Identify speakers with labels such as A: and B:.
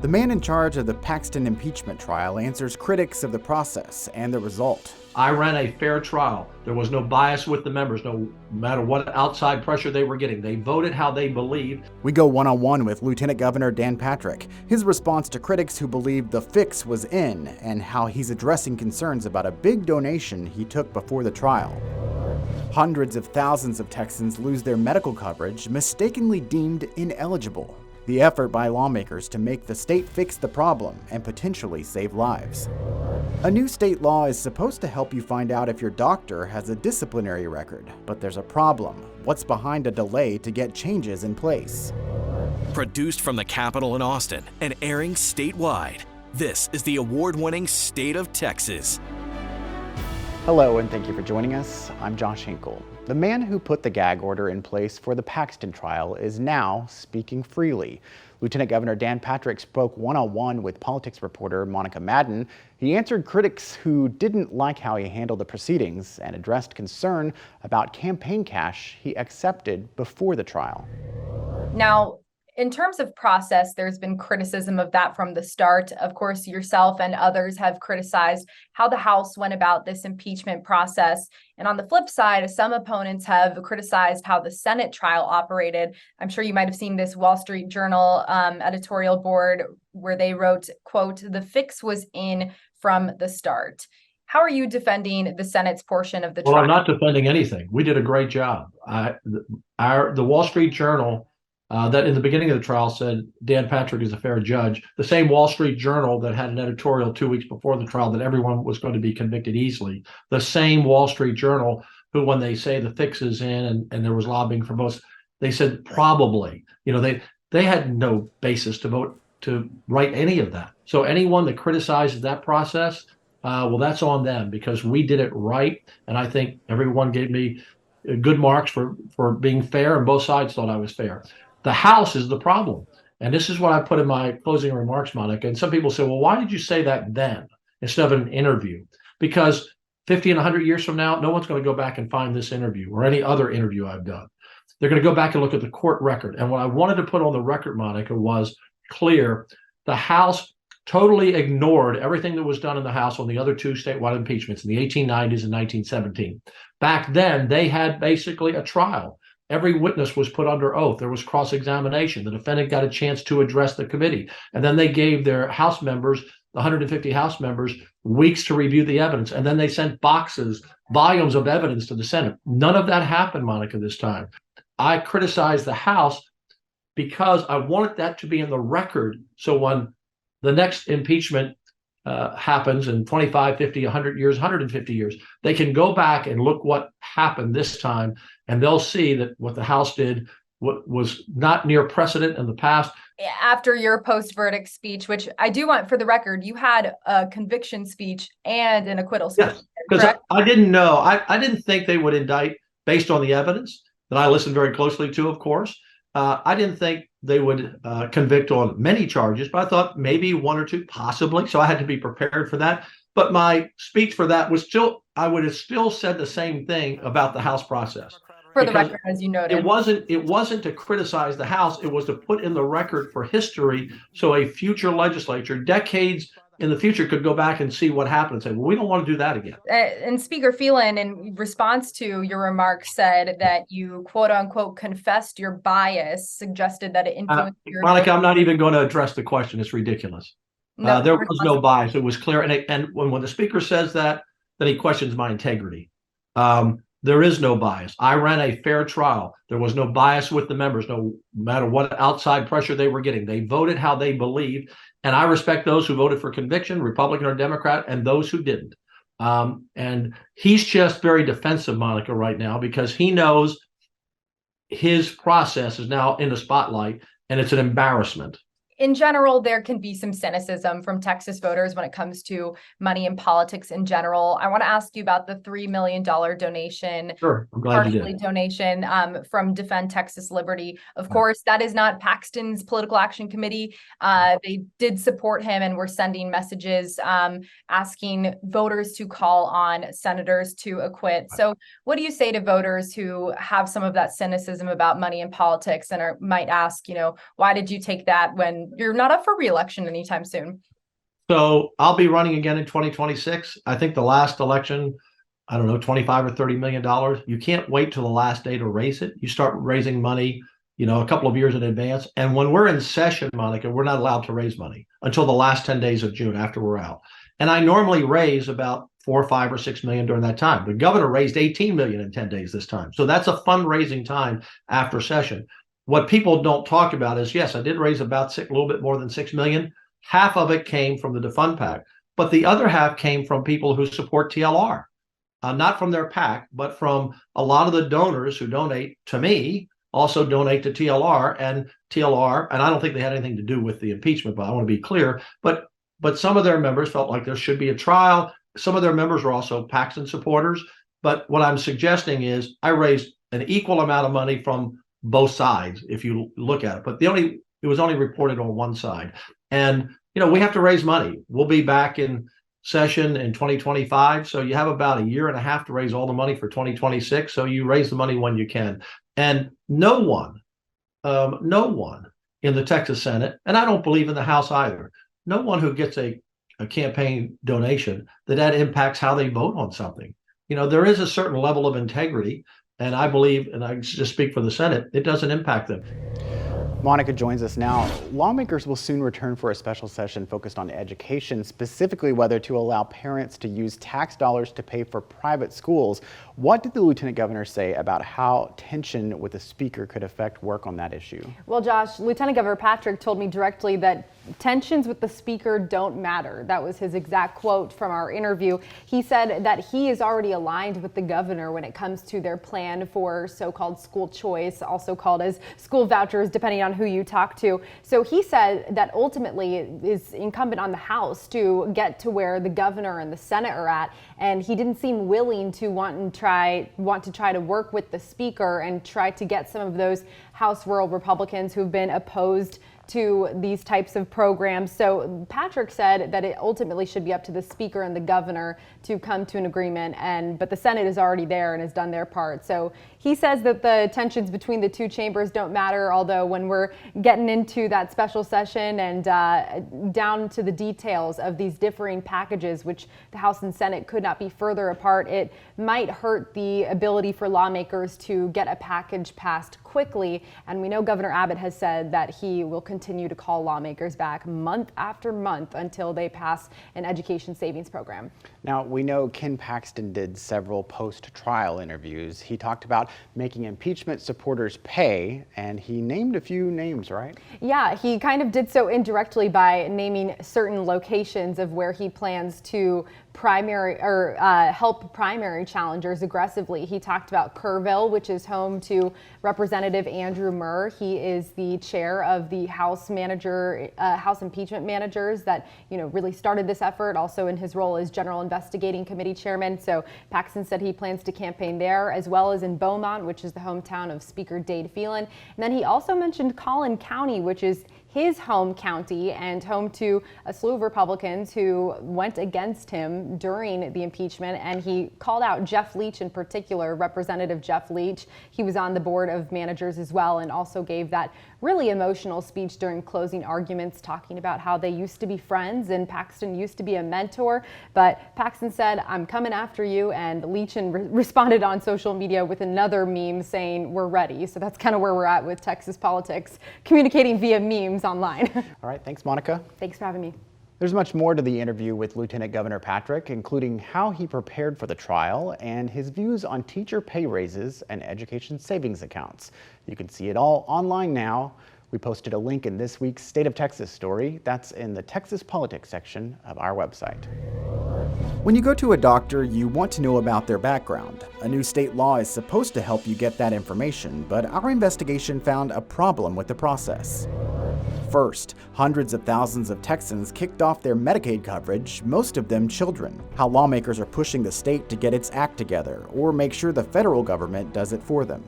A: The man in charge of the Paxton impeachment trial answers critics of the process and the result.
B: I ran a fair trial. There was no bias with the members, no matter what outside pressure they were getting. They voted how they believed.
A: We go one-on-one with Lieutenant Governor Dan Patrick, his response to critics who believed the fix was in, and how he's addressing concerns about a big donation he took before the trial. Hundreds of thousands of Texans lose their medical coverage, mistakenly deemed ineligible. The effort by lawmakers to make the state fix the problem and potentially save lives. A new state law is supposed to help you find out if your doctor has a disciplinary record, but there's a problem. What's behind a delay to get changes in place?
C: Produced from the Capitol in Austin and airing statewide, this is the award-winning State of Texas.
A: Hello, and thank you for joining us. I'm Josh Hinkle. The man who put the gag order in place for the Paxton trial is now speaking freely. Lieutenant Governor Dan Patrick spoke one-on-one with politics reporter Monica Madden. He answered critics who didn't like how he handled the proceedings and addressed concern about campaign cash he accepted before the trial.
D: Now, in terms of process, there's been criticism of that from the start. Of course, yourself and others have criticized how the House went about this impeachment process. And on the flip side, some opponents have criticized how the Senate trial operated. I'm sure you might have seen this Wall Street Journal editorial board where they wrote, quote, "The fix was in from the start." How are you defending the Senate's portion of the trial?
B: Well, I'm not defending anything. We did a great job. The Wall Street Journal that in the beginning of the trial said Dan Patrick is a fair judge. The same Wall Street Journal that had an editorial 2 weeks before the trial that everyone was going to be convicted easily. The same Wall Street Journal who, when they say the fix is in and there was lobbying for votes, they said probably. They had no basis to vote to write any of that. So anyone that criticizes that process, well, that's on them because we did it right. And I think everyone gave me good marks for being fair, and both sides thought I was fair. The House is the problem. And this is what I put in my closing remarks, Monica. And some people say, well, why did you say that then instead of an interview? Because 50 and 100 years from now, no one's going to go back and find this interview or any other interview I've done. They're going to go back and look at the court record. And what I wanted to put on the record, Monica, was clear. The House totally ignored everything that was done in the House on the other two statewide impeachments in the 1890s and 1917. Back then, they had basically a trial. Every witness was put under oath. There was cross-examination. The defendant got a chance to address the committee. And then they gave their House members, the 150 House members, weeks to review the evidence. And then they sent boxes, volumes of evidence to the Senate. None of that happened, Monica, this time. I criticized the House because I wanted that to be in the record. So when the next impeachment happens in 25, 50, 100 years, 150 years, they can go back and look what happened this time, and they'll see that what the House did was not near precedent in the past.
D: After your post-verdict speech, which I do want for the record, you had a conviction speech and an acquittal speech.
B: Yes, because I didn't know. I didn't think they would indict based on the evidence that I listened very closely to, of course. I didn't think they would convict on many charges, but I thought maybe one or two, possibly. So I had to be prepared for that. But my speech for that was I would have still said the same thing about the House process.
D: For the record, as you noted.
B: It wasn't to criticize the House. It was to put in the record for history so a future legislature, decades in the future, could go back and see what happened and say, well, we don't want to do that again.
D: And Speaker Phelan, in response to your remarks, said that you, quote unquote, confessed your bias, suggested that it influenced your...
B: Monica, I'm not even going to address the question. It's ridiculous.
D: No,
B: there was no bias. It was clear. And when the speaker says that, then he questions my integrity. There is no bias. I ran a fair trial. There was no bias with the members, no matter what outside pressure they were getting. They voted how they believed. And I respect those who voted for conviction, Republican or Democrat, and those who didn't. And he's just very defensive, Monica, right now, because he knows his process is now in the spotlight, and it's an embarrassment.
D: In general, there can be some cynicism from Texas voters when it comes to money in politics in general. I want to ask you about the $3 million donation,
B: Sure, I'm glad you did.
D: Donation from Defend Texas Liberty. Of course, that is not Paxton's political action committee. They did support him and were sending messages asking voters to call on senators to acquit. So what do you say to voters who have some of that cynicism about money in politics and might ask, why did you take that when and you're not up for re-election anytime soon.
B: So I'll be running again in 2026. I think the last election, I don't know, 25 or $30 million. You can't wait till the last day to raise it. You start raising money, a couple of years in advance. And when we're in session, Monica, we're not allowed to raise money until the last 10 days of June after we're out. And I normally raise about 4, 5, or 6 million during that time. The governor raised 18 million in 10 days this time. So that's a fundraising time after session. What people don't talk about is, yes, I did raise about a little bit more than 6 million. Half of it came from the defund PAC, but the other half came from people who support TLR, not from their PAC, but from a lot of the donors who donate to me also donate to TLR, and I don't think they had anything to do with the impeachment, but I want to be clear, but some of their members felt like there should be a trial. Some of their members were also Paxton supporters. But what I'm suggesting is I raised an equal amount of money from both sides, if you look at it, but it was only reported on one side. And, we have to raise money. We'll be back in session in 2025. So you have about a year and a half to raise all the money for 2026. So you raise the money when you can. And no one in the Texas Senate, and I don't believe in the House either, no one who gets a campaign donation, that impacts how they vote on something. There is a certain level of integrity, and I believe, and I just speak for the Senate, it doesn't impact them.
A: Monica joins us now. Lawmakers will soon return for a special session focused on education, specifically whether to allow parents to use tax dollars to pay for private schools. What did the Lieutenant Governor say about how tension with the Speaker could affect work on that issue?
E: Well, Josh, Lieutenant Governor Patrick told me directly that tensions with the Speaker don't matter. That was his exact quote from our interview. He said that he is already aligned with the governor when it comes to their plan for so-called school choice, also called as school vouchers, depending on who you talk to. So he said that ultimately it is incumbent on the House to get to where the governor and the Senate are at, and he didn't seem willing to want to try to work with the Speaker and try to get some of those House rural Republicans who've been opposed to these types of programs. So Patrick said that it ultimately should be up to the Speaker and the governor to come to an agreement, but the Senate is already there and has done their part. So he says that the tensions between the two chambers don't matter, although when we're getting into that special session and down to the details of these differing packages, which the House and Senate could not be further apart, it might hurt the ability for lawmakers to get a package passed quickly. And we know Governor Abbott has said that he will continue to call lawmakers back month after month until they pass an education savings program.
A: Now, we know Ken Paxton did several post-trial interviews. He talked about making impeachment supporters pay, and he named a few names, right? Yeah,
E: he kind of did so indirectly by naming certain locations of where he plans to help primary challengers aggressively. He talked about Kerrville, which is home to Representative Andrew Murr. He is the chair of the House impeachment managers that really started this effort, also in his role as General Investigating Committee chairman. So Paxton said he plans to campaign there, as well as in Beaumont, which is the hometown of Speaker Dade Phelan. And then he also mentioned Collin County, which is his home county and home to a slew of Republicans who went against him during the impeachment. And he called out Jeff Leach in particular, Representative Jeff Leach. He was on the board of managers as well, and also gave that really emotional speech during closing arguments, talking about how they used to be friends and Paxton used to be a mentor. But Paxton said, "I'm coming after you," and Leach responded on social media with another meme saying, "We're ready." So that's kind of where we're at with Texas politics, communicating via memes online.
A: All right, thanks, Monica.
E: Thanks for having me.
A: There's much more to the interview with Lieutenant Governor Patrick, including how he prepared for the trial and his views on teacher pay raises and education savings accounts. You can see it all online now. We posted a link in this week's State of Texas story. That's in the Texas Politics section of our website. When you go to a doctor, you want to know about their background. A new state law is supposed to help you get that information, but our investigation found a problem with the process. First, hundreds of thousands of Texans kicked off their Medicaid coverage, most of them children. How lawmakers are pushing the state to get its act together or make sure the federal government does it for them.